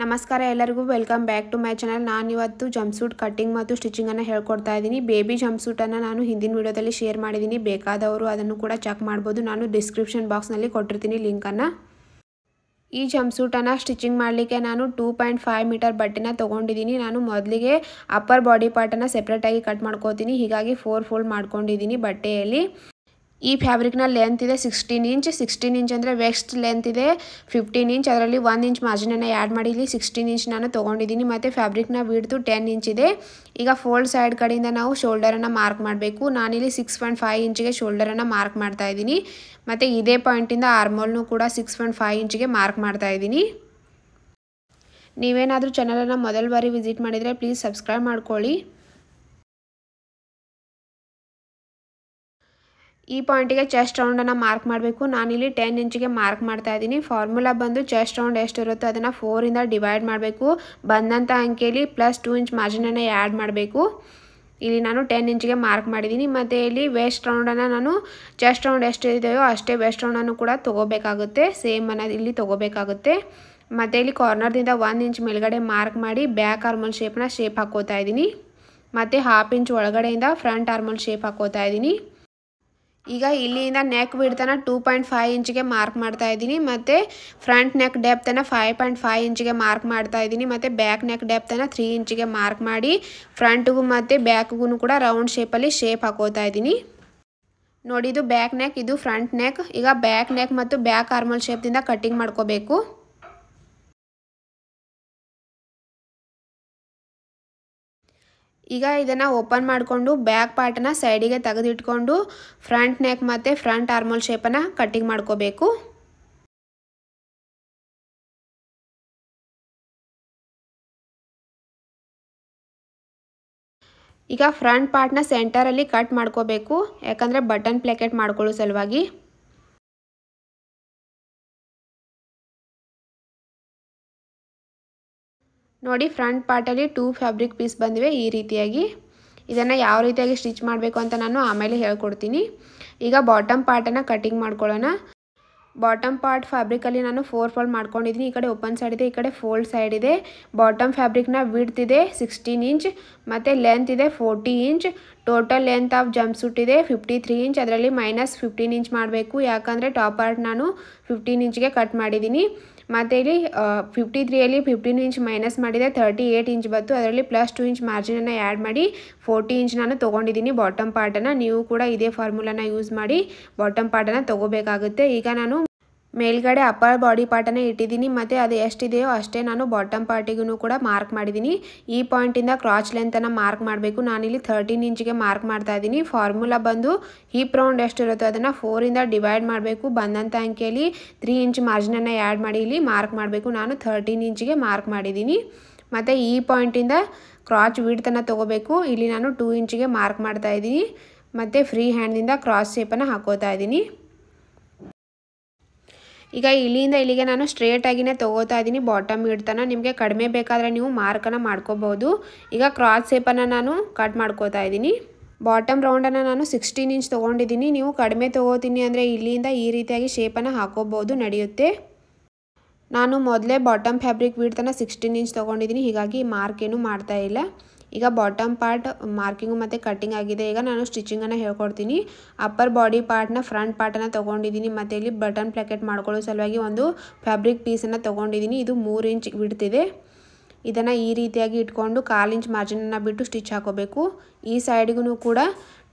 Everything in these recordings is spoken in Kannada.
ನಮಸ್ಕಾರ ಎಲ್ಲರಿಗೂ welcome back to my channel. ನಾನು ಇವತ್ತು ಜಂಪ್ಸೂಟ್ ಕಟ್ಟಿಂಗ್ ಮತ್ತು ಸ್ಟಿಚಿಂಗನ್ನು ಹೇಳ್ಕೊಡ್ತಾ ಇದ್ದೀನಿ. ಬೇಬಿ ಜಂಪ್ಸೂಟನ್ನು ನಾನು ಹಿಂದಿನ ವಿಡಿಯೋದಲ್ಲಿ ಶೇರ್ ಮಾಡಿದ್ದೀನಿ. ಬೇಕಾದವರು ಅದನ್ನು ಕೂಡ ಚೆಕ್ ಮಾಡ್ಬೋದು. ನಾನು ಡಿಸ್ಕ್ರಿಪ್ಷನ್ ಬಾಕ್ಸ್ನಲ್ಲಿ ಕೊಟ್ಟಿರ್ತೀನಿ ಲಿಂಕನ್ನು. ಈ ಜಂಪ್ಸೂಟನ್ನು ಸ್ಟಿಚಿಂಗ್ ಮಾಡಲಿಕ್ಕೆ ನಾನು 2.5 ಮೀಟರ್ ಬಟ್ಟೆನ ತೊಗೊಂಡಿದ್ದೀನಿ. ನಾನು ಮೊದಲಿಗೆ ಅಪ್ಪರ್ ಬಾಡಿ ಪಾರ್ಟನ್ನು ಸೆಪ್ರೇಟಾಗಿ ಕಟ್ ಮಾಡ್ಕೋತೀನಿ. ಹೀಗಾಗಿ 4 ಫೋಲ್ಡ್ ಮಾಡ್ಕೊಂಡಿದ್ದೀನಿ ಬಟ್ಟೆಯಲ್ಲಿ. ಈ ಫ್ಯಾಬ್ರಿಕ್ನ ಲೆಂತ್ ಇದೆ 16 ಇಂಚ್ ಅಂದರೆ ವೆಸ್ಟ್ ಲೆಂತ್ ಇದೆ 15 ಇಂಚ್. ಅದರಲ್ಲಿ 1 ಇಂಚ್ ಮಾರ್ಜಿನನ್ನು ಆ್ಯಡ್ ಮಾಡಿ ಇಲ್ಲಿ 16 ಇಂಚ್ ನಾನು ತೊಗೊಂಡಿದ್ದೀನಿ. ಮತ್ತು ಫ್ಯಾಬ್ರಿಕ್ನ ವಿಡ್ತು 10 ಇಂಚ್ ಇದೆ. ಈಗ ಫೋಲ್ಡ್ ಸೈಡ್ ಕಡೆಯಿಂದ ನಾವು ಶೋಲ್ಡರನ್ನು ಮಾರ್ಕ್ ಮಾಡಬೇಕು. ನಾನಿಲ್ಲಿ 6.5 ಇಂಚಿಗೆ ಶೋಲ್ಡರನ್ನು ಮಾರ್ಕ್ ಮಾಡ್ತಾ ಇದ್ದೀನಿ. ಮತ್ತು ಇದೇ ಪಾಯಿಂಟಿಂದ ಆರ್ಮೋಲ್ನು ಕೂಡ 6.5 ಇಂಚಿಗೆ ಮಾರ್ಕ್ ಮಾಡ್ತಾ ಇದ್ದೀನಿ. ನೀವೇನಾದರೂ ಚಾನಲನ್ನು ಮೊದಲ ಬಾರಿ ವಿಸಿಟ್ ಮಾಡಿದರೆ ಪ್ಲೀಸ್ ಸಬ್ಸ್ಕ್ರೈಬ್ ಮಾಡ್ಕೊಳ್ಳಿ. ಈ ಪಾಯಿಂಟಿಗೆ ಚೆಸ್ಟ್ ರೌಂಡನ್ನು ಮಾರ್ಕ್ ಮಾಡಬೇಕು. ನಾನಿಲ್ಲಿ 10 ಇಂಚಿಗೆ ಮಾರ್ಕ್ ಮಾಡ್ತಾ ಇದ್ದೀನಿ. ಫಾರ್ಮುಲಾ ಬಂದು ಚೆಸ್ಟ್ ರೌಂಡ್ ಎಷ್ಟಿರುತ್ತೋ ಅದನ್ನು 4ಇಂದ ಡಿವೈಡ್ ಮಾಡಬೇಕು. ಬಂದಂಥ ಅಂಕೆಯಲ್ಲಿ +2 ಇಂಚ್ ಮಾರ್ಜಿನನ್ನು ಆ್ಯಡ್ ಮಾಡಬೇಕು. ಇಲ್ಲಿ ನಾನು 10 ಇಂಚಿಗೆ ಮಾರ್ಕ್ ಮಾಡಿದ್ದೀನಿ. ಮತ್ತು ಇಲ್ಲಿ ವೆಸ್ಟ್ ರೌಂಡನ್ನು ನಾನು ಚೆಸ್ಟ್ ರೌಂಡ್ ಎಷ್ಟಿದೆಯೋ ಅಷ್ಟೇ ವೆಸ್ಟ್ ರೌಂಡನ್ನು ಕೂಡ ತೊಗೋಬೇಕಾಗುತ್ತೆ. ಸೇಮ್ ಅನ್ನೋದು ಇಲ್ಲಿ ತೊಗೋಬೇಕಾಗುತ್ತೆ. ಮತ್ತು ಇಲ್ಲಿ ಕಾರ್ನರ್ದಿಂದ 1 ಇಂಚ್ ಮೇಲ್ಗಡೆ ಮಾರ್ಕ್ ಮಾಡಿ ಬ್ಯಾಕ್ ಆರ್ಮೋಲ್ ಶೇಪ್ ಹಾಕೋತಾ ಇದ್ದೀನಿ. ಮತ್ತು 1/2 ಇಂಚ್ ಒಳಗಡೆಯಿಂದ ಫ್ರಂಟ್ ಆರ್ಮೋಲ್ ಶೇಪ್ ಹಾಕೋತಾ ಇದ್ದೀನಿ. ಈಗ ಇಲ್ಲಿಂದ ನೆಕ್ ವಿಡ್ತನ್ನು 2.5 ಇಂಚಿಗೆ ಮಾರ್ಕ್ ಮಾಡ್ತಾ ಇದ್ದೀನಿ. ಮತ್ತು ಫ್ರಂಟ್ ನೆಕ್ ಡೆಪ್ತನ್ನು 5.5 ಇಂಚಿಗೆ ಮಾರ್ಕ್ ಮಾಡ್ತಾ ಇದ್ದೀನಿ. ಮತ್ತು ಬ್ಯಾಕ್ ನೆಕ್ ಡೆಪ್ತನ್ನು 3 ಇಂಚಿಗೆ ಮಾರ್ಕ್ ಮಾಡಿ ಫ್ರಂಟ್ಗೂ ಮತ್ತು ಬ್ಯಾಕ್ಗೂ ಕೂಡ ರೌಂಡ್ ಶೇಪಲ್ಲಿ ಶೇಪ್ ಹಾಕೋತಾ ಇದ್ದೀನಿ. ನೋಡಿ, ಇದು ಬ್ಯಾಕ್ ನೆಕ್, ಇದು ಫ್ರಂಟ್ ನೆಕ್. ಈಗ ಬ್ಯಾಕ್ ನೆಕ್ ಮತ್ತು ಬ್ಯಾಕ್ ಆರ್ಮೋಲ್ ಶೇಪ್ದಿಂದ ಕಟ್ಟಿಂಗ್ ಮಾಡ್ಕೋಬೇಕು. ಈಗ ಇದನ್ನು ಓಪನ್ ಮಾಡಿಕೊಂಡು ಬ್ಯಾಕ್ ಪಾರ್ಟನ್ನು ಸೈಡಿಗೆ ತೆಗೆದಿಟ್ಕೊಂಡು ಫ್ರಂಟ್ ನೆಕ್ ಮತ್ತು ಫ್ರಂಟ್ ಆರ್ಮೋಲ್ ಶೇಪನ್ನು ಕಟ್ಟಿಂಗ್ ಮಾಡ್ಕೋಬೇಕು. ಈಗ ಫ್ರಂಟ್ ಪಾರ್ಟ್ನ ಸೆಂಟರಲ್ಲಿ ಕಟ್ ಮಾಡ್ಕೋಬೇಕು, ಯಾಕಂದರೆ ಬಟನ್ ಪ್ಲೇಕೆಟ್ ಮಾಡ್ಕೊಳ್ಳೋ ಸಲುವಾಗಿ. ನೋಡಿ, ಫ್ರಂಟ್ ಪಾರ್ಟಲ್ಲಿ 2 ಫ್ಯಾಬ್ರಿಕ್ ಪೀಸ್ ಬಂದಿವೆ ಈ ರೀತಿಯಾಗಿ. ಇದನ್ನು ಯಾವ ರೀತಿಯಾಗಿ ಸ್ಟಿಚ್ ಮಾಡಬೇಕು ಅಂತ ನಾನು ಆಮೇಲೆ ಹೇಳ್ಕೊಡ್ತೀನಿ. ಈಗ ಬಾಟಮ್ ಪಾರ್ಟನ್ನು ಕಟ್ಟಿಂಗ್ ಮಾಡ್ಕೊಳ್ಳೋಣ. ಬಾಟಮ್ ಪಾರ್ಟ್ ಫ್ಯಾಬ್ರಿಕಲ್ಲಿ ನಾನು 4 ಫೋಲ್ಡ್ ಮಾಡ್ಕೊಂಡಿದ್ದೀನಿ. ಈ ಕಡೆ ಓಪನ್ ಸೈಡ್ ಇದೆ, ಈ ಕಡೆ ಫೋಲ್ಡ್ ಸೈಡ್ ಇದೆ. ಬಾಟಮ್ ಫ್ಯಾಬ್ರಿಕ್ನ ವಿಡ್ತ್ ಇದೆ 16 ಇಂಚ್ ಮತ್ತು ಲೆಂತ್ ಇದೆ 40 ಇಂಚ್. ಟೋಟಲ್ ಲೆಂತ್ ಆಫ್ ಜಂಪ್ಸೂಟ್ ಇದೆ 53 ಇಂಚ್. ಅದರಲ್ಲಿ -15 ಇಂಚ್ ಮಾಡಬೇಕು, ಯಾಕಂದರೆ ಟಾಪ್ ಪಾರ್ಟ್ ನಾನು 15 ಇಂಚ್ಗೆ ಕಟ್ ಮಾಡಿದ್ದೀನಿ. ಮತ್ತು ಇಲ್ಲಿ 53ಯಲ್ಲಿ 15 ಇಂಚ್ ಮೈನಸ್ ಮಾಡಿದೆ 38 ಇಂಚ್ ಬಂತು. ಅದರಲ್ಲಿ +2 ಇಂಚ್ ಮಾರ್ಜಿನನ್ನು ಆ್ಯಡ್ ಮಾಡಿ 40 ಇಂಚ್ ನಾನು ತೊಗೊಂಡಿದ್ದೀನಿ ಬಾಟಮ್ ಪಾರ್ಟನ್ನು. ನೀವು ಕೂಡ ಇದೇ ಫಾರ್ಮುಲಾನ ಯೂಸ್ ಮಾಡಿ ಬಾಟಮ್ ಪಾರ್ಟನ್ನು ತೊಗೋಬೇಕಾಗುತ್ತೆ. ಈಗ ನಾನು ಮೇಲ್ಗಡೆ ಅಪ್ಪರ್ ಬಾಡಿ ಪಾರ್ಟನ್ನು ಇಟ್ಟಿದ್ದೀನಿ. ಮತ್ತು ಅದು ಎಷ್ಟಿದೆಯೋ ಅಷ್ಟೇ ನಾನು ಬಾಟಮ್ ಪಾರ್ಟಿಗೂ ಕೂಡ ಮಾರ್ಕ್ ಮಾಡಿದ್ದೀನಿ. ಈ ಪಾಯಿಂಟಿಂದ ಕ್ರಾಚ್ ಲೆಂತನ್ನು ಮಾರ್ಕ್ ಮಾಡಬೇಕು. ನಾನಿಲ್ಲಿ 13 ಇಂಚಿಗೆ ಮಾರ್ಕ್ ಮಾಡ್ತಾ ಇದ್ದೀನಿ. ಫಾರ್ಮುಲಾ ಬಂದು ಹಿಪ್ ರೌಂಡ್ ಎಷ್ಟಿರುತ್ತೋ ಅದನ್ನು 4ಇಂದ ಡಿವೈಡ್ ಮಾಡಬೇಕು. ಬಂದಂಥ ಅಂಕೆಯಲ್ಲಿ 3 ಇಂಚ್ ಮಾರ್ಜಿನನ್ನು ಆ್ಯಡ್ ಮಾಡಿ ಇಲ್ಲಿ ಮಾರ್ಕ್ ಮಾಡಬೇಕು. ನಾನು 13 ಇಂಚಿಗೆ ಮಾರ್ಕ್ ಮಾಡಿದ್ದೀನಿ. ಮತ್ತು ಈ ಪಾಯಿಂಟಿಂದ ಕ್ರಾಚ್ ವಿಡ್ತನ್ನು ತೊಗೋಬೇಕು. ಇಲ್ಲಿ ನಾನು 2 ಇಂಚಿಗೆ ಮಾರ್ಕ್ ಮಾಡ್ತಾ ಇದ್ದೀನಿ. ಮತ್ತು ಫ್ರೀ ಹ್ಯಾಂಡ್ನಿಂದ ಕ್ರಾಸ್ ಶೇಪನ್ನು ಹಾಕೋತಾ ಇದ್ದೀನಿ. ಈಗ ಇಲ್ಲಿಂದ ಇಲ್ಲಿಗೆ ನಾನು ಸ್ಟ್ರೇಟಾಗಿಯೇ ತೊಗೋತಾ ಇದ್ದೀನಿ ಬಾಟಮ್ ವಿಡ್ತನ್ನು. ನಿಮಗೆ ಕಡಿಮೆ ಬೇಕಾದರೆ ನೀವು ಮಾರ್ಕನ್ನು ಮಾಡ್ಕೋಬೋದು. ಈಗ ಕ್ರಾಸ್ ಶೇಪನ್ನು ನಾನು ಕಟ್ ಮಾಡ್ಕೋತಾ ಇದ್ದೀನಿ. ಬಾಟಮ್ ರೌಂಡನ್ನು ನಾನು 16 ಇಂಚ್ ತೊಗೊಂಡಿದ್ದೀನಿ. ನೀವು ಕಡಿಮೆ ತೊಗೋತೀನಿ ಅಂದರೆ ಇಲ್ಲಿಂದ ಈ ರೀತಿಯಾಗಿ ಶೇಪನ್ನು ಹಾಕೋಬೋದು, ನಡೆಯುತ್ತೆ. ನಾನು ಮೊದಲೇ ಬಾಟಮ್ ಫ್ಯಾಬ್ರಿಕ್ ವಿಡ್ತನ್ನು 16 ಇಂಚ್ ತೊಗೊಂಡಿದ್ದೀನಿ, ಹೀಗಾಗಿ ಮಾರ್ಕ್ ಏನು ಮಾಡ್ತಾ ಇಲ್ಲ. ಈಗ ಬಾಟಮ್ ಪಾರ್ಟ್ ಮಾರ್ಕಿಂಗು ಮತ್ತು ಕಟ್ಟಿಂಗ್ ಆಗಿದೆ. ಈಗ ನಾನು ಸ್ಟಿಚಿಂಗನ್ನು ಹೇಳ್ಕೊಡ್ತೀನಿ. ಅಪ್ಪರ್ ಬಾಡಿ ಪಾರ್ಟ್ನ ಫ್ರಂಟ್ ಪಾರ್ಟನ್ನು ತೊಗೊಂಡಿದ್ದೀನಿ. ಮತ್ತು ಇಲ್ಲಿ ಬಟನ್ ಪ್ಲೇಕೆಟ್ ಮಾಡ್ಕೊಳ್ಳೋ ಸಲುವಾಗಿ ಒಂದು ಫ್ಯಾಬ್ರಿಕ್ ಪೀಸನ್ನು ತೊಗೊಂಡಿದ್ದೀನಿ. ಇದು 3 ಇಂಚ್ ಬಿಡ್ತಿದೆ. ಇದನ್ನು ಈ ರೀತಿಯಾಗಿ ಇಟ್ಕೊಂಡು 1/4 ಇಂಚ್ ಮಾರ್ಜಿನನ್ನು ಬಿಟ್ಟು ಸ್ಟಿಚ್ ಹಾಕೋಬೇಕು. ಈ ಸೈಡ್ಗೂ ಕೂಡ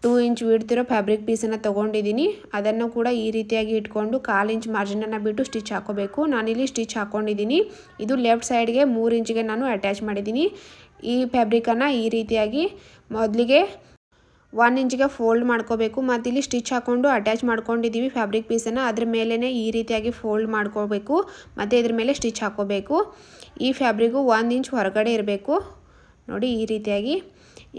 2 ಇಂಚ್ ಬಿಡ್ತಿರೋ ಫ್ಯಾಬ್ರಿಕ್ ಪೀಸನ್ನು ತೊಗೊಂಡಿದ್ದೀನಿ. ಅದನ್ನು ಕೂಡ ಈ ರೀತಿಯಾಗಿ ಇಟ್ಕೊಂಡು 1/4 ಇಂಚ್ ಮಾರ್ಜಿನನ್ನು ಬಿಟ್ಟು ಸ್ಟಿಚ್ ಹಾಕೋಬೇಕು. ನಾನಿಲ್ಲಿ ಸ್ಟಿಚ್ ಹಾಕ್ಕೊಂಡಿದ್ದೀನಿ. ಇದು ಲೆಫ್ಟ್ ಸೈಡ್ಗೆ 3 ಇಂಚಿಗೆ ನಾನು ಅಟ್ಯಾಚ್ ಮಾಡಿದ್ದೀನಿ. ಈ ಫ್ಯಾಬ್ರಿಕನ್ನು ಈ ರೀತಿಯಾಗಿ ಮೊದಲಿಗೆ 1 ಇಂಚಿಗೆ ಫೋಲ್ಡ್ ಮಾಡ್ಕೋಬೇಕು. ಮತ್ತು ಇಲ್ಲಿ ಸ್ಟಿಚ್ ಹಾಕ್ಕೊಂಡು ಅಟ್ಯಾಚ್ ಮಾಡ್ಕೊಂಡಿದ್ದೀವಿ ಫ್ಯಾಬ್ರಿಕ್ ಪೀಸನ್ನು. ಅದ್ರ ಮೇಲೇ ಈ ರೀತಿಯಾಗಿ ಫೋಲ್ಡ್ ಮಾಡ್ಕೋಬೇಕು ಮತ್ತು ಇದ್ರ ಮೇಲೆ ಸ್ಟಿಚ್ ಹಾಕೋಬೇಕು. ಈ ಫ್ಯಾಬ್ರಿಕ್ಕು 1 ಇಂಚ್ ಹೊರಗಡೆ ಇರಬೇಕು. ನೋಡಿ, ಈ ರೀತಿಯಾಗಿ.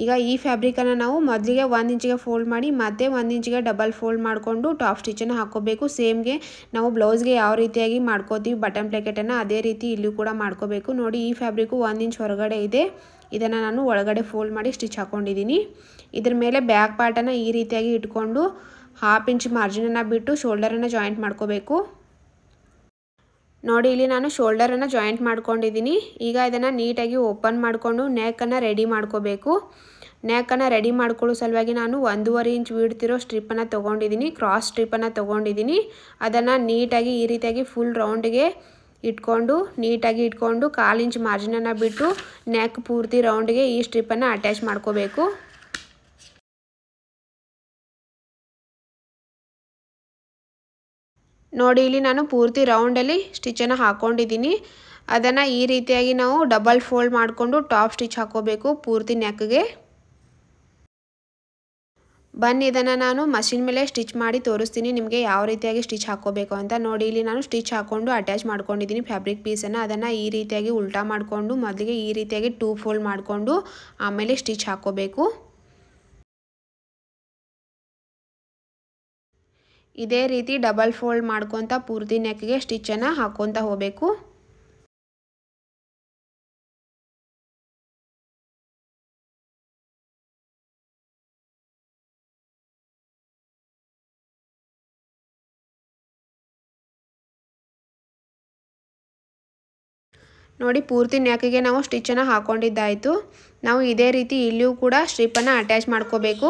ಈಗ ಈ ಫ್ಯಾಬ್ರಿಕನ್ನು ನಾವು ಮೊದಲಿಗೆ 1 ಇಂಚಿಗೆ ಫೋಲ್ಡ್ ಮಾಡಿ ಮತ್ತೆ 1 ಇಂಚಿಗೆ ಡಬಲ್ ಫೋಲ್ಡ್ ಮಾಡಿಕೊಂಡು ಟಾಪ್ ಸ್ಟಿಚನ್ನು ಹಾಕ್ಕೋಬೇಕು. ಸೇಮ್ಗೆ ನಾವು ಬ್ಲೌಸ್ಗೆ ಯಾವ ರೀತಿಯಾಗಿ ಮಾಡ್ಕೋತೀವಿ ಬಟನ್ ಪ್ಲೇಕೆಟನ್ನು, ಅದೇ ರೀತಿ ಇಲ್ಲೂ ಕೂಡ ಮಾಡ್ಕೋಬೇಕು. ನೋಡಿ, ಈ ಫ್ಯಾಬ್ರಿಕ್ಕು 1 ಇಂಚ್ ಹೊರಗಡೆ ಇದೆ. ಇದನ್ನು ನಾನು ಒಳಗಡೆ ಫೋಲ್ಡ್ ಮಾಡಿ ಸ್ಟಿಚ್ ಹಾಕ್ಕೊಂಡಿದ್ದೀನಿ. ಇದ್ರ ಮೇಲೆ ಬ್ಯಾಕ್ ಪಾರ್ಟನ್ನು ಈ ರೀತಿಯಾಗಿ ಇಟ್ಕೊಂಡು 1/2 ಇಂಚ್ ಮಾರ್ಜಿನನ್ನು ಬಿಟ್ಟು ಶೋಲ್ಡರನ್ನು ಜಾಯಿಂಟ್ ಮಾಡ್ಕೋಬೇಕು. ನೋಡಿ ಇಲ್ಲಿ ನಾನು ಶೋಲ್ಡರನ್ನು ಜಾಯಿಂಟ್ ಮಾಡ್ಕೊಂಡಿದ್ದೀನಿ. ಈಗ ಇದನ್ನು ನೀಟಾಗಿ ಓಪನ್ ಮಾಡಿಕೊಂಡು ನೆಕ್ಕನ್ನು ರೆಡಿ ಮಾಡ್ಕೋಬೇಕು. ನೆಕ್ಕನ್ನು ರೆಡಿ ಮಾಡ್ಕೊಳ್ಳೋ ಸಲುವಾಗಿ ನಾನು 1.5 ಇಂಚ್ ಬಿಡ್ತಿರೋ ಸ್ಟ್ರಿಪ್ಪನ್ನು ತೊಗೊಂಡಿದ್ದೀನಿ, ಕ್ರಾಸ್ ಸ್ಟ್ರಿಪ್ಪನ್ನು ತೊಗೊಂಡಿದ್ದೀನಿ. ಅದನ್ನು ನೀಟಾಗಿ ಈ ರೀತಿಯಾಗಿ ಫುಲ್ ರೌಂಡ್ಗೆ ನೀಟಾಗಿ ಇಟ್ಕೊಂಡು 1/4 ಇಂಚ್ ಮಾರ್ಜಿನನ್ನು ಬಿಟ್ಟು ನೆಕ್ ಪೂರ್ತಿ ರೌಂಡ್ಗೆ ಈ ಸ್ಟ್ರಿಪ್ಪನ್ನು ಅಟ್ಯಾಚ್ ಮಾಡ್ಕೋಬೇಕು. ನೋಡಿ ಇಲ್ಲಿ ನಾನು ಪೂರ್ತಿ ರೌಂಡಲ್ಲಿ ಸ್ಟಿಚ್ಚನ್ನು ಹಾಕ್ಕೊಂಡಿದ್ದೀನಿ. ಅದನ್ನು ಈ ರೀತಿಯಾಗಿ ನಾವು ಡಬಲ್ ಫೋಲ್ಡ್ ಮಾಡಿಕೊಂಡು ಟಾಪ್ ಸ್ಟಿಚ್ ಹಾಕೋಬೇಕು ಪೂರ್ತಿ ನೆಕ್ಗೆ. ಬನ್ನಿ ಇದನ್ನು ನಾನು ಮಷಿನ್ ಮೇಲೆ ಸ್ಟಿಚ್ ಮಾಡಿ ತೋರಿಸ್ತೀನಿ ನಿಮಗೆ ಯಾವ ರೀತಿಯಾಗಿ ಸ್ಟಿಚ್ ಹಾಕೋಬೇಕು ಅಂತ. ನೋಡಿ ಇಲ್ಲಿ ನಾನು ಸ್ಟಿಚ್ ಹಾಕ್ಕೊಂಡು ಅಟ್ಯಾಚ್ ಮಾಡ್ಕೊಂಡಿದ್ದೀನಿ ಫ್ಯಾಬ್ರಿಕ್ ಪೀಸನ್ನು. ಅದನ್ನು ಈ ರೀತಿಯಾಗಿ ಉಲ್ಟಾ ಮಾಡಿಕೊಂಡು ಮೊದಲಿಗೆ ಈ ರೀತಿಯಾಗಿ 2 ಫೋಲ್ಡ್ ಮಾಡಿಕೊಂಡು ಆಮೇಲೆ ಸ್ಟಿಚ್ ಹಾಕೋಬೇಕು. ಇದೇ ರೀತಿ ಡಬಲ್ ಫೋಲ್ಡ್ ಮಾಡ್ಕೊತ ಪೂರ್ತಿ ನೆಕ್ಗೆ ಸ್ಟಿಚ್ಚನ್ನು ಹಾಕ್ಕೊತ ಹೋಗಬೇಕು. ನೋಡಿ ಪೂರ್ತಿ ನೆಕ್ಗೆ ನಾವು ಸ್ಟಿಚ್ಚನ್ನು ಹಾಕ್ಕೊಂಡಿದ್ದಾಯಿತು. ನಾವು ಇದೇ ರೀತಿ ಇಲ್ಲಿಯೂ ಕೂಡ ಸ್ಟ್ರಿಪ್ಪನ್ನು ಅಟ್ಯಾಚ್ ಮಾಡ್ಕೋಬೇಕು.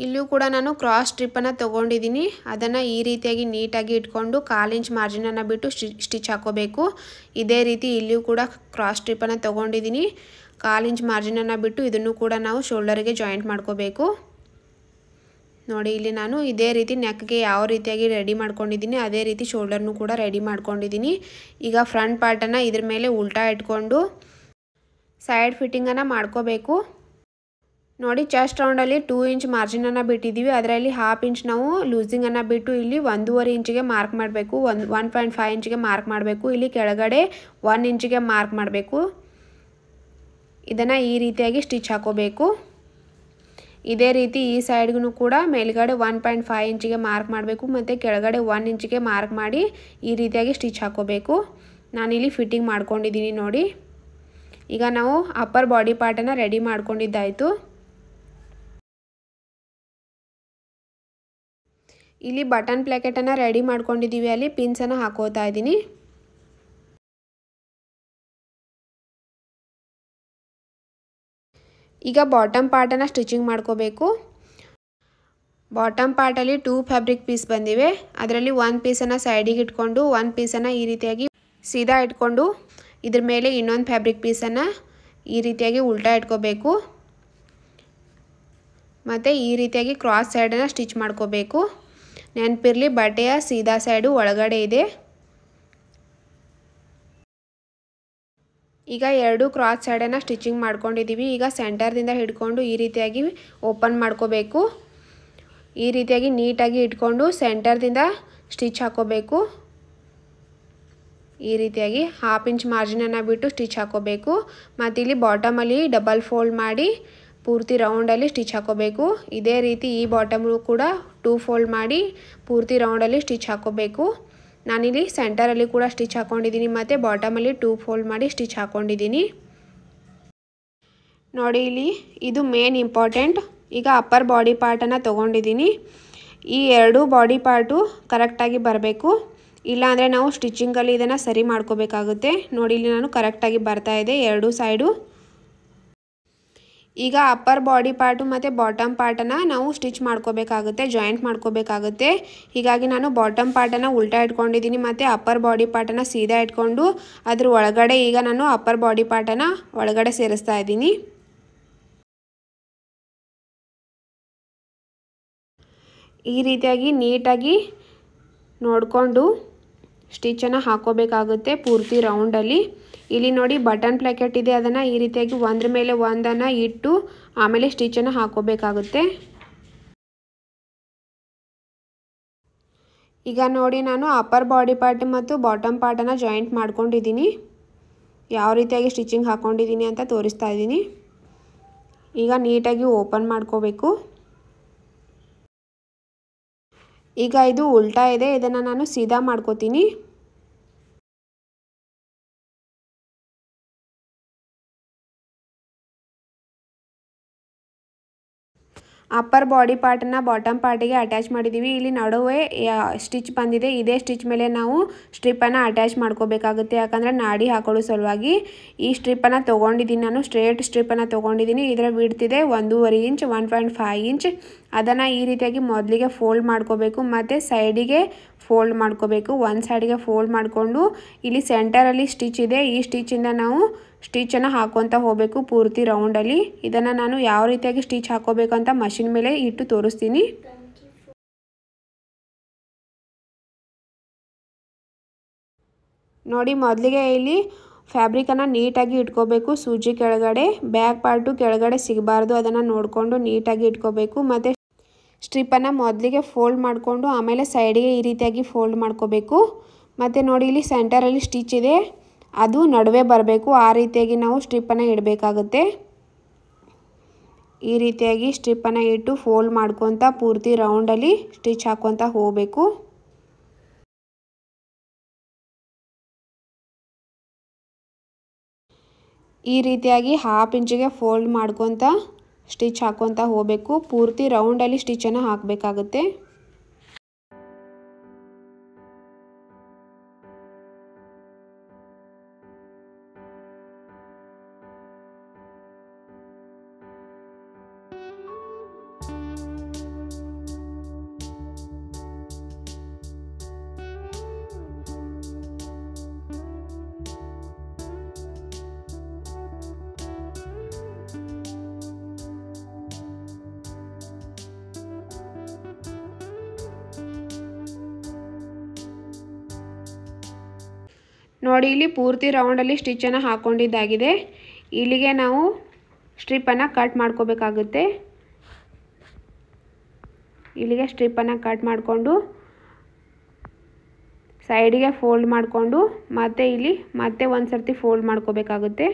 ಇಲ್ಲಿಯೂ ಕೂಡ ನಾನು ಕ್ರಾಸ್ ಸ್ಟ್ರಿಪ್ಪನ್ನು ತೊಗೊಂಡಿದ್ದೀನಿ. ಅದನ್ನು ಈ ರೀತಿಯಾಗಿ ನೀಟಾಗಿ ಇಟ್ಕೊಂಡು 1/4 ಇಂಚ್ ಮಾರ್ಜಿನನ್ನು ಬಿಟ್ಟು ಸ್ಟಿಚ್ ಹಾಕೋಬೇಕು. ಇದೇ ರೀತಿ ಇಲ್ಲಿಯೂ ಕೂಡ ಕ್ರಾಸ್ ಸ್ಟ್ರಿಪ್ಪನ್ನು ತೊಗೊಂಡಿದ್ದೀನಿ. 1/4 ಇಂಚ್ ಮಾರ್ಜಿನನ್ನು ಬಿಟ್ಟು ಇದನ್ನು ಕೂಡ ನಾವು ಶೋಲ್ಡರ್ಗೆ ಜಾಯಿಂಟ್ ಮಾಡ್ಕೋಬೇಕು. ನೋಡಿ ಇಲ್ಲಿ ನಾನು ಇದೇ ರೀತಿ ನೆಕ್ಗೆ ಯಾವ ರೀತಿಯಾಗಿ ರೆಡಿ ಮಾಡ್ಕೊಂಡಿದ್ದೀನಿ ಅದೇ ರೀತಿ ಶೋಲ್ಡರ್ನು ಕೂಡ ರೆಡಿ ಮಾಡ್ಕೊಂಡಿದ್ದೀನಿ. ಈಗ ಫ್ರಂಟ್ ಪಾರ್ಟನ್ನು ಇದ್ರ ಮೇಲೆ ಉಲ್ಟಾ ಇಟ್ಕೊಂಡು ಸೈಡ್ ಫಿಟ್ಟಿಂಗನ್ನು ಮಾಡ್ಕೋಬೇಕು. ನೋಡಿ ಚೆಸ್ಟ್ ರೌಂಡಲ್ಲಿ 2 ಇಂಚ್ ಮಾರ್ಜಿನನ್ನು ಬಿಟ್ಟಿದ್ದೀವಿ. ಅದರಲ್ಲಿ 1/2 ಇಂಚ್ ನಾವು ಲೂಸಿಂಗನ್ನು ಬಿಟ್ಟು ಇಲ್ಲಿ 1.5 ಇಂಚಿಗೆ ಮಾರ್ಕ್ ಮಾಡಬೇಕು. 1.5 ಇಂಚಿಗೆ ಮಾರ್ಕ್ ಮಾಡಬೇಕು. ಇಲ್ಲಿ ಕೆಳಗಡೆ 1 ಇಂಚಿಗೆ ಮಾರ್ಕ್ ಮಾಡಬೇಕು. ಇದನ್ನು ಈ ರೀತಿಯಾಗಿ ಸ್ಟಿಚ್ ಹಾಕೋಬೇಕು. ಇದೇ ರೀತಿ ಈ ಸೈಡ್ಗೂ ಕೂಡ ಮೇಲ್ಗಡೆ 1.5 ಇಂಚಿಗೆ ಮಾರ್ಕ್ ಮಾಡಬೇಕು ಮತ್ತು ಕೆಳಗಡೆ 1 ಇಂಚಿಗೆ ಮಾರ್ಕ್ ಮಾಡಿ ಈ ರೀತಿಯಾಗಿ ಸ್ಟಿಚ್ ಹಾಕೋಬೇಕು. ನಾನಿಲ್ಲಿ ಫಿಟ್ಟಿಂಗ್ ಮಾಡ್ಕೊಂಡಿದ್ದೀನಿ ನೋಡಿ. ಈಗ ನಾವು ಅಪ್ಪರ್ ಬಾಡಿ ಪಾರ್ಟನ್ನು ರೆಡಿ ಮಾಡ್ಕೊಂಡಿದ್ದಾಯಿತು. ಇಲ್ಲಿ ಬಟನ್ ಪ್ಲಾಕೆಟನ್ನು ರೆಡಿ ಮಾಡ್ಕೊಂಡಿದ್ದೀವಿ. ಅಲ್ಲಿ ಪಿನ್ಸನ್ನು ಹಾಕೋತಾ ಇದ್ದೀನಿ. ಈಗ ಬಾಟಮ್ ಪಾರ್ಟನ್ನು ಸ್ಟಿಚಿಂಗ್ ಮಾಡ್ಕೋಬೇಕು. ಬಾಟಮ್ ಪಾರ್ಟಲ್ಲಿ 2 ಫ್ಯಾಬ್ರಿಕ್ ಪೀಸ್ ಬಂದಿವೆ. ಅದರಲ್ಲಿ 1 ಪೀಸನ್ನು ಸೈಡಿಗೆ ಇಟ್ಕೊಂಡು 1 ಪೀಸನ್ನು ಈ ರೀತಿಯಾಗಿ ಸೀದಾ ಇಟ್ಕೊಂಡು ಇದ್ರ ಮೇಲೆ ಇನ್ನೊಂದು ಫ್ಯಾಬ್ರಿಕ್ ಪೀಸನ್ನು ಈ ರೀತಿಯಾಗಿ ಉಲ್ಟಾ ಇಟ್ಕೋಬೇಕು ಮತ್ತು ಈ ರೀತಿಯಾಗಿ ಕ್ರಾಸ್ ಸೈಡನ್ನು ಸ್ಟಿಚ್ ಮಾಡ್ಕೋಬೇಕು. ನೆನಪಿರಲಿ ಬಟ್ಟೆಯ ಸೀದಾ ಸೈಡು ಒಳಗಡೆ ಇದೆ. ಈಗ 2 ಕ್ರಾಸ್ ಸೈಡನ್ನು ಸ್ಟಿಚಿಂಗ್ ಮಾಡ್ಕೊಂಡಿದ್ದೀವಿ. ಈಗ ಸೆಂಟರ್ದಿಂದ ಹಿಡ್ಕೊಂಡು ಈ ರೀತಿಯಾಗಿ ಓಪನ್ ಮಾಡ್ಕೋಬೇಕು. ಈ ರೀತಿಯಾಗಿ ನೀಟಾಗಿ ಇಟ್ಕೊಂಡು ಸೆಂಟರ್ದಿಂದ ಸ್ಟಿಚ್ ಹಾಕೋಬೇಕು. ಈ ರೀತಿಯಾಗಿ 1/2 ಇಂಚ್ ಮಾರ್ಜಿನನ್ನು ಬಿಟ್ಟು ಸ್ಟಿಚ್ ಹಾಕೋಬೇಕು. ಮತ್ತು ಇಲ್ಲಿ ಬಾಟಮಲ್ಲಿ ಡಬಲ್ ಫೋಲ್ಡ್ ಮಾಡಿ ಪೂರ್ತಿ ರೌಂಡಲ್ಲಿ ಸ್ಟಿಚ್ ಹಾಕೋಬೇಕು. ಇದೇ ರೀತಿ ಈ ಬಾಟಮು ಕೂಡ 2 ಫೋಲ್ಡ್ ಮಾಡಿ ಪೂರ್ತಿ ರೌಂಡಲ್ಲಿ ಸ್ಟಿಚ್ ಹಾಕೋಬೇಕು. ನಾನಿಲ್ಲಿ ಸೆಂಟರಲ್ಲಿ ಕೂಡ ಸ್ಟಿಚ್ ಹಾಕ್ಕೊಂಡಿದ್ದೀನಿ ಮತ್ತು ಬಾಟಮಲ್ಲಿ 2 ಫೋಲ್ಡ್ ಮಾಡಿ ಸ್ಟಿಚ್ ಹಾಕ್ಕೊಂಡಿದ್ದೀನಿ. ನೋಡಿ ಇಲ್ಲಿ ಇದು ಮೇನ್ ಇಂಪಾರ್ಟೆಂಟ್. ಈಗ ಅಪ್ಪರ್ ಬಾಡಿ ಪಾರ್ಟನ್ನು ತೊಗೊಂಡಿದ್ದೀನಿ. ಈ 2 ಬಾಡಿ ಪಾರ್ಟು ಕರೆಕ್ಟಾಗಿ ಬರಬೇಕು. ಇಲ್ಲಾಂದರೆ ನಾವು ಸ್ಟಿಚಿಂಗಲ್ಲಿ ಇದನ್ನು ಸರಿ ಮಾಡ್ಕೋಬೇಕಾಗುತ್ತೆ. ನೋಡಿ ಇಲ್ಲಿ ನಾನು ಕರೆಕ್ಟಾಗಿ ಬರ್ತಾ ಇದೆ 2 ಸೈಡು. ಈಗ ಅಪ್ಪರ್ ಬಾಡಿ ಪಾರ್ಟು ಮತ್ತು ಬಾಟಮ್ ಪಾರ್ಟನ್ನು ನಾವು ಸ್ಟಿಚ್ ಮಾಡ್ಕೋಬೇಕಾಗುತ್ತೆ, ಜಾಯಿಂಟ್ ಮಾಡ್ಕೋಬೇಕಾಗುತ್ತೆ. ಹೀಗಾಗಿ ನಾನು ಬಾಟಮ್ ಪಾರ್ಟನ್ನು ಉಲ್ಟಾ ಇಟ್ಕೊಂಡಿದ್ದೀನಿ ಮತ್ತು ಅಪ್ಪರ್ ಬಾಡಿ ಪಾರ್ಟನ್ನು ಸೀದಾ ಇಟ್ಕೊಂಡು ಅದ್ರ ಒಳಗಡೆ ಈಗ ನಾನು ಅಪ್ಪರ್ ಬಾಡಿ ಪಾರ್ಟನ್ನು ಒಳಗಡೆ ಸೇರಿಸ್ತಾ ಇದ್ದೀನಿ. ಈ ರೀತಿಯಾಗಿ ನೀಟಾಗಿ ನೋಡಿಕೊಂಡು ಸ್ಟಿಚ್ಚನ್ನು ಹಾಕೋಬೇಕಾಗುತ್ತೆ ಪೂರ್ತಿ ರೌಂಡಲ್ಲಿ. ಇಲ್ಲಿ ನೋಡಿ ಬಟನ್ ಪ್ಲಾಕೆಟ್ ಇದೆ, ಅದನ್ನು ಈ ರೀತಿಯಾಗಿ ಒಂದ್ರ ಮೇಲೆ ಒಂದನ್ನು ಇಟ್ಟು ಆಮೇಲೆ ಸ್ಟಿಚ್ಚನ್ನು ಹಾಕೋಬೇಕಾಗುತ್ತೆ. ಈಗ ನೋಡಿ ನಾನು ಅಪ್ಪರ್ ಬಾಡಿ ಪಾರ್ಟ್ ಮತ್ತು ಬಾಟಮ್ ಪಾರ್ಟನ್ನು ಜಾಯಿಂಟ್ ಮಾಡ್ಕೊಂಡಿದ್ದೀನಿ. ಯಾವ ರೀತಿಯಾಗಿ ಸ್ಟಿಚಿಂಗ್ ಹಾಕ್ಕೊಂಡಿದ್ದೀನಿ ಅಂತ ತೋರಿಸ್ತಾ ಇದ್ದೀನಿ. ಈಗ ನೀಟಾಗಿ ಓಪನ್ ಮಾಡ್ಕೋಬೇಕು. ಈಗ ಇದು ಉಲ್ಟಾ ಇದೆ, ಇದನ್ನು ನಾನು ಸೀದಾ ಮಾಡ್ಕೋತೀನಿ. ಅಪ್ಪರ್ ಬಾಡಿ ಪಾರ್ಟನ್ನು ಬಾಟಮ್ ಪಾರ್ಟಿಗೆ ಅಟ್ಯಾಚ್ ಮಾಡಿದ್ದೀವಿ. ಇಲ್ಲಿ ನಡುವೆ ಸ್ಟಿಚ್ ಬಂದಿದೆ, ಇದೇ ಸ್ಟಿಚ್ ಮೇಲೆ ನಾವು ಸ್ಟ್ರಿಪ್ಪನ್ನು ಅಟ್ಯಾಚ್ ಮಾಡ್ಕೋಬೇಕಾಗುತ್ತೆ. ಯಾಕಂದರೆ ನಾಡಿ ಹಾಕೊಳ್ಳೋ ಸಲುವಾಗಿ ಈ ಸ್ಟ್ರಿಪ್ಪನ್ನು ತೊಗೊಂಡಿದ್ದೀನಿ. ನಾನು ಸ್ಟ್ರೇಟ್ ಸ್ಟ್ರಿಪ್ಪನ್ನು ತೊಗೊಂಡಿದ್ದೀನಿ. ಇದರ ವಿಡ್ತ್ ಇದೆ 1.5 ಇಂಚ್ 1.5 ಇಂಚ್. ಅದನ್ನು ಈ ರೀತಿಯಾಗಿ ಮೊದಲಿಗೆ ಫೋಲ್ಡ್ ಮಾಡ್ಕೋಬೇಕು ಮತ್ತು ಸೈಡಿಗೆ ಫೋಲ್ಡ್ ಮಾಡ್ಕೋಬೇಕು. ಒಂದು ಸೈಡಿಗೆ ಫೋಲ್ಡ್ ಮಾಡಿಕೊಂಡು ಇಲ್ಲಿ ಸೆಂಟರಲ್ಲಿ ಸ್ಟಿಚ್ ಇದೆ, ಈ ಸ್ಟಿಚ್ಚಿಂದ ನಾವು ಸ್ಟಿಚನ್ನು ಹಾಕ್ಕೊತ ಹೋಗಬೇಕು ಪೂರ್ತಿ ರೌಂಡಲ್ಲಿ. ಇದನ್ನು ನಾನು ಯಾವ ರೀತಿಯಾಗಿ ಸ್ಟಿಚ್ ಹಾಕೋಬೇಕು ಅಂತ ಮಷಿನ್ ಮೇಲೆ ಇಟ್ಟು ತೋರಿಸ್ತೀನಿ. ನೋಡಿ, ಮೊದಲಿಗೆ ಇಲ್ಲಿ ಫ್ಯಾಬ್ರಿಕನ್ನು ನೀಟಾಗಿ ಇಟ್ಕೋಬೇಕು. ಸೂಜಿ ಕೆಳಗಡೆ ಬ್ಯಾಕ್ ಪಾರ್ಟು ಕೆಳಗಡೆ ಸಿಗಬಾರ್ದು, ಅದನ್ನು ನೋಡಿಕೊಂಡು ನೀಟಾಗಿ ಇಟ್ಕೋಬೇಕು. ಮತ್ತು ಸ್ಟ್ರಿಪ್ಪನ್ನು ಮೊದಲಿಗೆ ಫೋಲ್ಡ್ ಮಾಡಿಕೊಂಡು ಆಮೇಲೆ ಸೈಡಿಗೆ ಈ ರೀತಿಯಾಗಿ ಫೋಲ್ಡ್ ಮಾಡ್ಕೋಬೇಕು. ಮತ್ತು ನೋಡಿ, ಇಲ್ಲಿ ಸೆಂಟರಲ್ಲಿ ಸ್ಟಿಚ್ ಇದೆ, ಅದು ನಡುವೆ ಬರಬೇಕು. ಆ ರೀತಿಯಾಗಿ ನಾವು ಸ್ಟ್ರಿಪ್ಪನ್ನು ಇಡಬೇಕಾಗುತ್ತೆ. ಈ ರೀತಿಯಾಗಿ ಸ್ಟ್ರಿಪ್ಪನ್ನು ಇಟ್ಟು ಫೋಲ್ಡ್ ಮಾಡ್ಕೊತ ಪೂರ್ತಿ ರೌಂಡಲ್ಲಿ ಸ್ಟಿಚ್ ಹಾಕ್ಕೊತ ಹೋಗಬೇಕು. ಈ ರೀತಿಯಾಗಿ 1/2 ಇಂಚಿಗೆ ಫೋಲ್ಡ್ ಮಾಡ್ಕೊತ ಸ್ಟಿಚ್ ಹಾಕ್ಕೊತ ಹೋಗಬೇಕು. ಪೂರ್ತಿ ರೌಂಡಲ್ಲಿ ಸ್ಟಿಚ್ಚನ್ನು ಹಾಕಬೇಕಾಗುತ್ತೆ. ನೋಡಿ, ಇಲ್ಲಿ ಪೂರ್ತಿ ರೌಂಡಲ್ಲಿ ಸ್ಟಿಚ್ಚನ್ನು ಹಾಕ್ಕೊಂಡಿದ್ದಾಗಿದೆ. ಇಲ್ಲಿಗೆ ನಾವು ಸ್ಟ್ರಿಪ್ಪನ್ನು ಕಟ್ ಮಾಡ್ಕೋಬೇಕಾಗುತ್ತೆ. ಇಲ್ಲಿಗೆ ಸ್ಟ್ರಿಪ್ಪನ್ನು ಕಟ್ ಮಾಡಿಕೊಂಡು ಸೈಡಿಗೆ ಫೋಲ್ಡ್ ಮಾಡಿಕೊಂಡು ಮತ್ತೆ ಇಲ್ಲಿ ಮತ್ತೆ ಒಂದು ಸರ್ತಿ ಫೋಲ್ಡ್ ಮಾಡ್ಕೋಬೇಕಾಗುತ್ತೆ.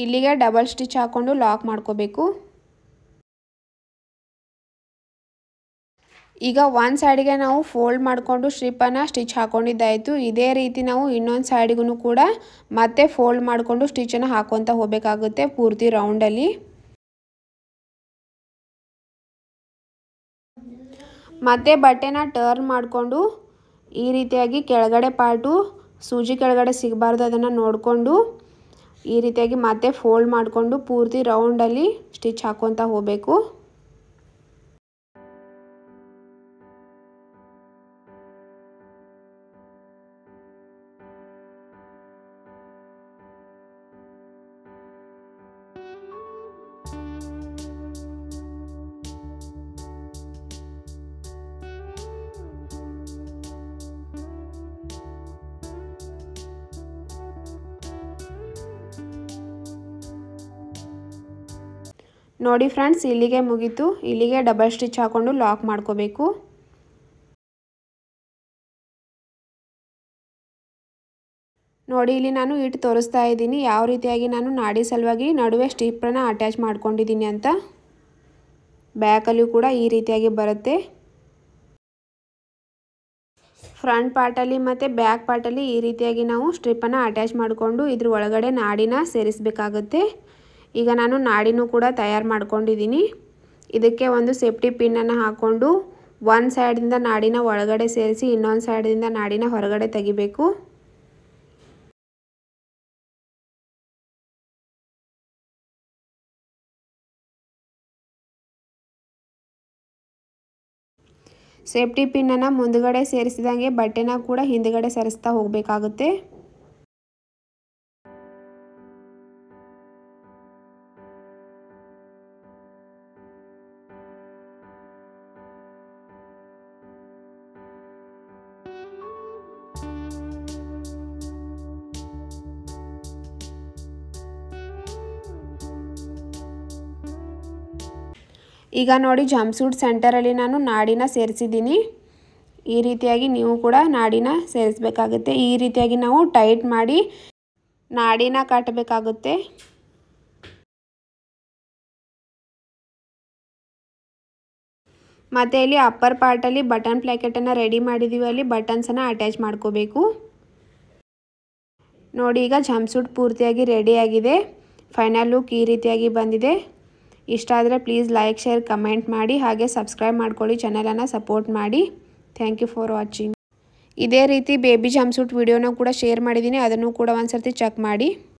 ಇಲ್ಲಿಗೆ ಡಬಲ್ ಸ್ಟಿಚ್ ಹಾಕ್ಕೊಂಡು ಲಾಕ್ ಮಾಡ್ಕೋಬೇಕು. ಈಗ ಒಂದು ಸೈಡಿಗೆ ನಾವು ಫೋಲ್ಡ್ ಮಾಡಿಕೊಂಡು ಸ್ಟ್ರಿಪ್ಪನ್ನು ಸ್ಟಿಚ್ ಹಾಕ್ಕೊಂಡಿದ್ದಾಯಿತು. ಇದೇ ರೀತಿ ನಾವು ಇನ್ನೊಂದು ಸೈಡಿಗೂ ಕೂಡ ಮತ್ತೆ ಫೋಲ್ಡ್ ಮಾಡಿಕೊಂಡು ಸ್ಟಿಚ್ಚನ್ನು ಹಾಕ್ಕೊತ ಹೋಗಬೇಕಾಗುತ್ತೆ ಪೂರ್ತಿ ರೌಂಡಲ್ಲಿ. ಮತ್ತೆ ಬಟ್ಟೆನ ಟರ್ನ್ ಮಾಡಿಕೊಂಡು ಈ ರೀತಿಯಾಗಿ ಕೆಳಗಡೆ ಪಾರ್ಟು ಸೂಜಿ ಕೆಳಗಡೆ ಸಿಗಬಾರ್ದು, ಅದನ್ನು ನೋಡಿಕೊಂಡು ಈ ರೀತಿಯಾಗಿ ಮತ್ತೆ ಫೋಲ್ಡ್ ಮಾಡಿಕೊಂಡು ಪೂರ್ತಿ ರೌಂಡಲ್ಲಿ ಸ್ಟಿಚ್ ಹಾಕ್ಕೊತ ಹೋಗಬೇಕು. ನೋಡಿ ಫ್ರೆಂಡ್ಸ್, ಇಲ್ಲಿಗೆ ಮುಗೀತು. ಇಲ್ಲಿಗೆ ಡಬಲ್ ಸ್ಟಿಚ್ ಹಾಕ್ಕೊಂಡು ಲಾಕ್ ಮಾಡ್ಕೋಬೇಕು. ನೋಡಿ, ಇಲ್ಲಿ ನಾನು ಇಟ್ಟು ತೋರಿಸ್ತಾ ಇದ್ದೀನಿ ಯಾವ ರೀತಿಯಾಗಿ ನಾನು ನಾಡಿ ಸಲುವಾಗಿ ನಡುವೆ ಸ್ಟ್ರಿಪ್ಪನ್ನು ಅಟ್ಯಾಚ್ ಮಾಡ್ಕೊಂಡಿದ್ದೀನಿ ಅಂತ. ಬ್ಯಾಕಲ್ಲೂ ಕೂಡ ಈ ರೀತಿಯಾಗಿ ಬರುತ್ತೆ. ಫ್ರಂಟ್ ಪಾರ್ಟಲ್ಲಿ ಮತ್ತು ಬ್ಯಾಕ್ ಪಾರ್ಟಲ್ಲಿ ಈ ರೀತಿಯಾಗಿ ನಾವು ಸ್ಟ್ರಿಪ್ಪನ್ನು ಅಟ್ಯಾಚ್ ಮಾಡಿಕೊಂಡು ಇದ್ರ ಒಳಗಡೆ ನಾಡಿನ ಸೇರಿಸಬೇಕಾಗುತ್ತೆ. ಈಗ ನಾನು ನಾಡಿನೂ ಕೂಡ ತಯಾರು ಮಾಡ್ಕೊಂಡಿದ್ದೀನಿ. ಇದಕ್ಕೆ ಒಂದು ಸೇಫ್ಟಿ ಪಿನ್ನನ್ನು ಹಾಕ್ಕೊಂಡು ಒಂದು ಸೈಡಿಂದ ನಾಡಿನ ಒಳಗಡೆ ಸೇರಿಸಿ ಇನ್ನೊಂದು ಸೈಡಿಂದ ನಾಡಿನ ಹೊರಗಡೆ ತೆಗಿಬೇಕು. ಸೇಫ್ಟಿ ಪಿನ್ನನ್ನು ಮುಂದುಗಡೆ ಸೇರಿಸಿದಂಗೆ ಬಟ್ಟೆನ ಕೂಡ ಹಿಂದುಗಡೆ ಸರಿಸ್ತಾ ಹೋಗಬೇಕಾಗುತ್ತೆ. ಈಗ ನೋಡಿ, ಜಂಪ್ಸೂಟ್ ಸೆಂಟರಲ್ಲಿ ನಾನು ನಾಡಿನ ಸೇರಿಸಿದ್ದೀನಿ. ಈ ರೀತಿಯಾಗಿ ನೀವು ಕೂಡ ನಾಡಿನ ಸೇರಿಸಬೇಕಾಗುತ್ತೆ. ಈ ರೀತಿಯಾಗಿ ನಾವು ಟೈಟ್ ಮಾಡಿ ನಾಡಿನ ಕಟ್ಟಬೇಕಾಗುತ್ತೆ. ಮತ್ತು ಇಲ್ಲಿ ಅಪ್ಪರ್ ಪಾರ್ಟಲ್ಲಿ ಬಟನ್ ಪ್ಲಾಕೆಟನ್ನು ರೆಡಿ ಮಾಡಿದ್ದೀವಿ, ಅಲ್ಲಿ ಬಟನ್ಸನ್ನು ಅಟ್ಯಾಚ್ ಮಾಡ್ಕೋಬೇಕು. ನೋಡಿ ಈಗ ಜಂಪ್ಸೂಟ್ ಪೂರ್ತಿಯಾಗಿ ರೆಡಿಯಾಗಿದೆ. ಫೈನಲ್ ಲುಕ್ ಈ ರೀತಿಯಾಗಿ ಬಂದಿದೆ. ಇಷ್ಟ ಆದರೆ ಪ್ಲೀಸ್ ಲೈಕ್ ಶೇರ್ ಕಮೆಂಟ್ ಮಾಡಿ, ಹಾಗೆ ಸಬ್ಸ್ಕ್ರೈಬ್ ಮಾಡ್ಕೊಳ್ಳಿ, ಚಾನಲನ್ನು ಸಪೋರ್ಟ್ ಮಾಡಿ. Thank you for watching. ಇದೇ ರೀತಿ ಬೇಬಿ ಜಂಪ್ಸೂಟ್ ವಿಡಿಯೋನ ಕೂಡ ಶೇರ್ ಮಾಡಿದ್ದೀನಿ, ಅದನ್ನು ಕೂಡ ಒಂದ್ಸರ್ತಿ ಚೆಕ್ ಮಾಡಿ.